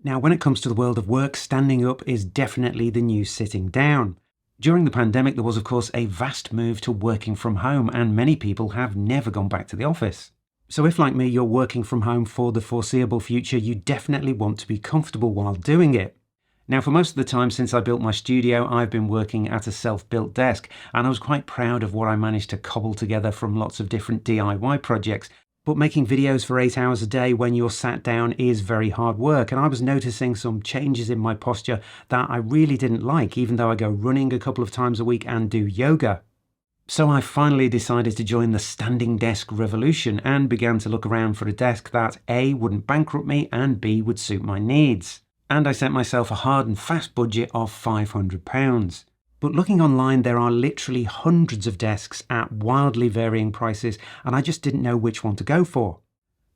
Now, when it comes to the world of work, standing up is definitely the new sitting down. During the pandemic, there was, of course, a vast move to working from home, and many people have never gone back to the office. So if, like me, you're working from home for the foreseeable future, you definitely want to be comfortable while doing it. Now, for most of the time since I built my studio, I've been working at a self-built desk, and I was quite proud of what I managed to cobble together from lots of different DIY projects. But making videos for 8 hours a day when you're sat down is very hard work, and I was noticing some changes in my posture that I really didn't like, even though I go running a couple of times a week and do yoga. So I finally decided to join the standing desk revolution and began to look around for a desk that A, wouldn't bankrupt me, and B, would suit my needs. And I set myself a hard and fast budget of £500. But looking online, there are literally hundreds of desks at wildly varying prices, and I just didn't know which one to go for.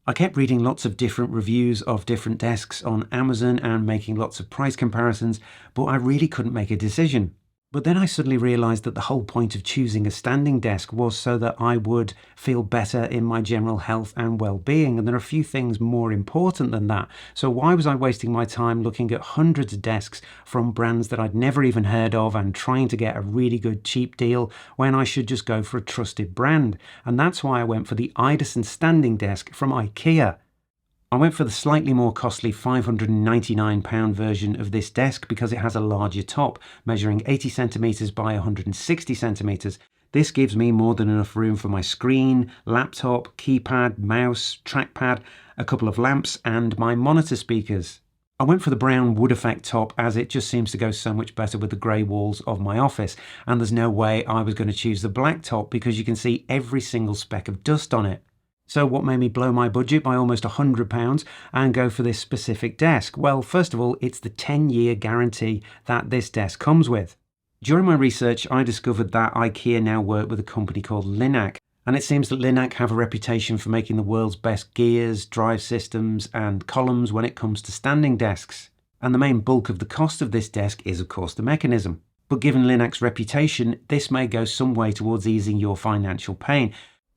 I kept reading lots of different reviews of different desks on Amazon and making lots of price comparisons, but I really couldn't make a decision. But then I suddenly realised that the whole point of choosing a standing desk was so that I would feel better in my general health and well-being, and there are a few things more important than that. So why was I wasting my time looking at hundreds of desks from brands that I'd never even heard of and trying to get a really good cheap deal when I should just go for a trusted brand? And that's why I went for the Idasen standing desk from Ikea. I went for the slightly more costly £599 version of this desk because it has a larger top, measuring 80 centimetres by 160 centimetres. This gives me more than enough room for my screen, laptop, keypad, mouse, trackpad, a couple of lamps and my monitor speakers. I went for the brown wood effect top as it just seems to go so much better with the grey walls of my office, and there's no way I was going to choose the black top because you can see every single speck of dust on it. So what made me blow my budget by almost £100 and go for this specific desk? Well, first of all, it's the 10-year guarantee that this desk comes with. During my research, I discovered that IKEA now work with a company called Linac, and it seems that Linac have a reputation for making the world's best gears, drive systems and columns when it comes to standing desks. And the main bulk of the cost of this desk is, of course, the mechanism. But given Linac's reputation, this may go some way towards easing your financial pain.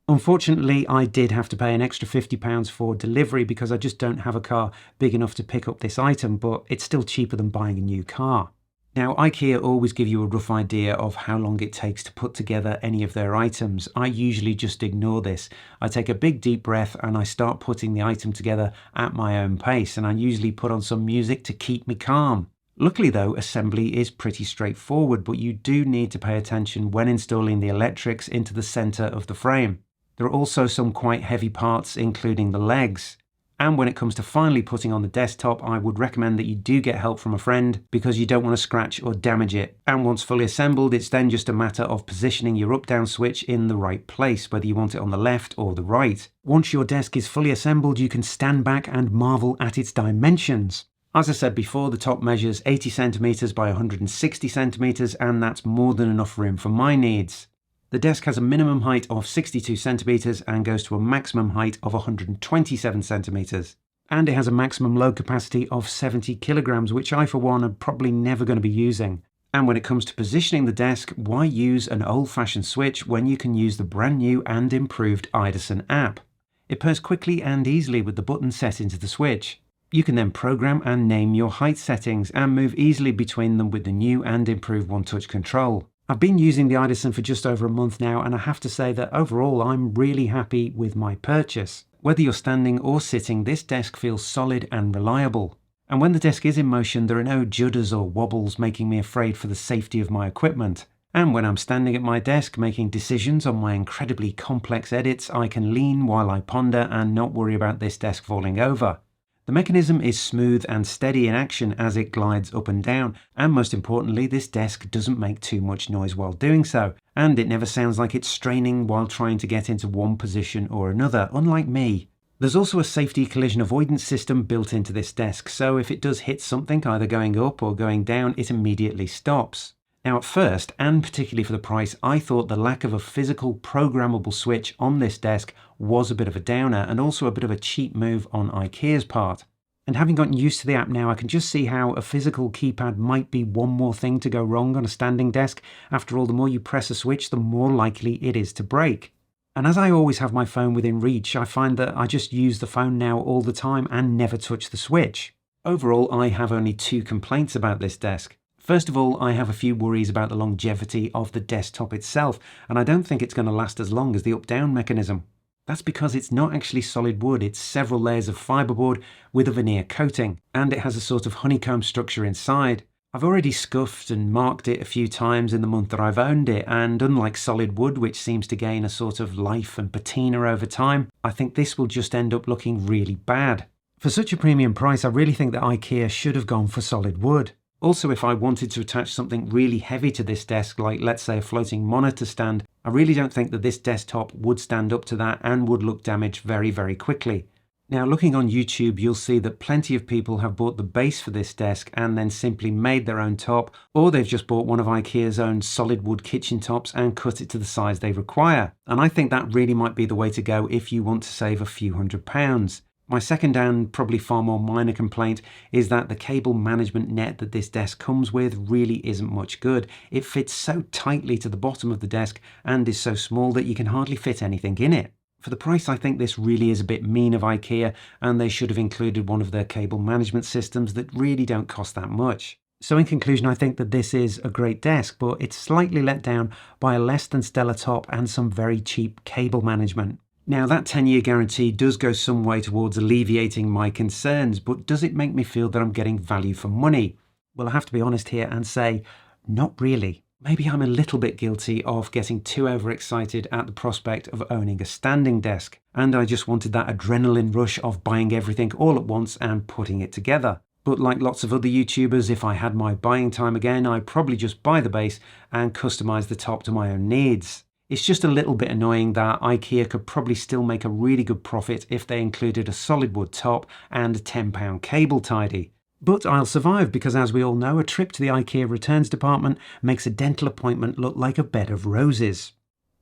Unfortunately, I did have to pay an extra £50 for delivery because I just don't have a car big enough to pick up this item, but it's still cheaper than buying a new car. Now, IKEA always give you a rough idea of how long it takes to put together any of their items. I usually just ignore this. I take a big deep breath and I start putting the item together at my own pace, and I usually put on some music to keep me calm. Luckily though, assembly is pretty straightforward, but you do need to pay attention when installing the electrics into the centre of the frame. There are also some quite heavy parts, including the legs. And when it comes to finally putting on the desktop, I would recommend that you do get help from a friend because you don't want to scratch or damage it. And once fully assembled, it's then just a matter of positioning your up-down switch in the right place, whether you want it on the left or the right. Once your desk is fully assembled, you can stand back and marvel at its dimensions. As I said before, the top measures 80 centimetres by 160 centimetres, and that's more than enough room for my needs. The desk has a minimum height of 62 centimetres and goes to a maximum height of 127 centimetres. And it has a maximum load capacity of 70 kilograms, which I for one am probably never going to be using. And when it comes to positioning the desk, why use an old-fashioned switch when you can use the brand new and improved Idåsen app? It pairs quickly and easily with the button set into the switch. You can then program and name your height settings and move easily between them with the new and improved one-touch control. I've been using the Idåsen for just over a month now, and I have to say that overall I'm really happy with my purchase. Whether you're standing or sitting, this desk feels solid and reliable. And when the desk is in motion, there are no judders or wobbles making me afraid for the safety of my equipment. And when I'm standing at my desk making decisions on my incredibly complex edits, I can lean while I ponder and not worry about this desk falling over. The mechanism is smooth and steady in action as it glides up and down, and most importantly, this desk doesn't make too much noise while doing so, and it never sounds like it's straining while trying to get into one position or another, unlike me. There's also a safety collision avoidance system built into this desk, so if it does hit something either going up or going down, it immediately stops. Now at first, and particularly for the price, I thought the lack of a physical programmable switch on this desk was a bit of a downer and also a bit of a cheap move on IKEA's part. And having gotten used to the app now, I can just see how a physical keypad might be one more thing to go wrong on a standing desk. After all, the more you press a switch, the more likely it is to break. And as I always have my phone within reach, I find that I just use the phone now all the time and never touch the switch. Overall, I have only 2 complaints about this desk. First of all, I have a few worries about the longevity of the desktop itself, and I don't think it's going to last as long as the up-down mechanism. That's because it's not actually solid wood, it's several layers of fiberboard with a veneer coating, and it has a sort of honeycomb structure inside. I've already scuffed and marked it a few times in the month that I've owned it, and unlike solid wood, which seems to gain a sort of life and patina over time, I think this will just end up looking really bad. For such a premium price, I really think that Ikea should have gone for solid wood. Also, if I wanted to attach something really heavy to this desk, like let's say a floating monitor stand, I really don't think that this desktop would stand up to that and would look damaged very, very quickly. Now, looking on YouTube, you'll see that plenty of people have bought the base for this desk and then simply made their own top, or they've just bought one of Ikea's own solid wood kitchen tops and cut it to the size they require. And I think that really might be the way to go if you want to save a few £100s. My second and probably far more minor complaint is that the cable management net that this desk comes with really isn't much good. It fits so tightly to the bottom of the desk and is so small that you can hardly fit anything in it. For the price, I think this really is a bit mean of Ikea, and they should have included one of their cable management systems that really don't cost that much. So in conclusion, I think that this is a great desk, but it's slightly let down by a less than stellar top and some very cheap cable management. Now, that 10-year guarantee does go some way towards alleviating my concerns, but does it make me feel that I'm getting value for money? Well, I have to be honest here and say, not really. Maybe I'm a little bit guilty of getting too overexcited at the prospect of owning a standing desk, and I just wanted that adrenaline rush of buying everything all at once and putting it together. But like lots of other YouTubers, if I had my buying time again, I'd probably just buy the base and customize the top to my own needs. It's just a little bit annoying that Ikea could probably still make a really good profit if they included a solid wood top and a £10 cable tidy. But I'll survive because, as we all know, a trip to the Ikea returns department makes a dental appointment look like a bed of roses.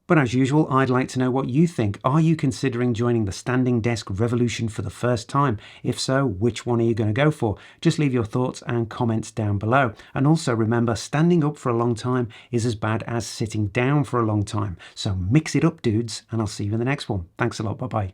But as usual, I'd like to know what you think. Are you considering joining the standing desk revolution for the first time? If so, which one are you going to go for? Just leave your thoughts and comments down below. And also remember, standing up for a long time is as bad as sitting down for a long time. So mix it up, dudes, and I'll see you in the next one. Thanks a lot. Bye-bye.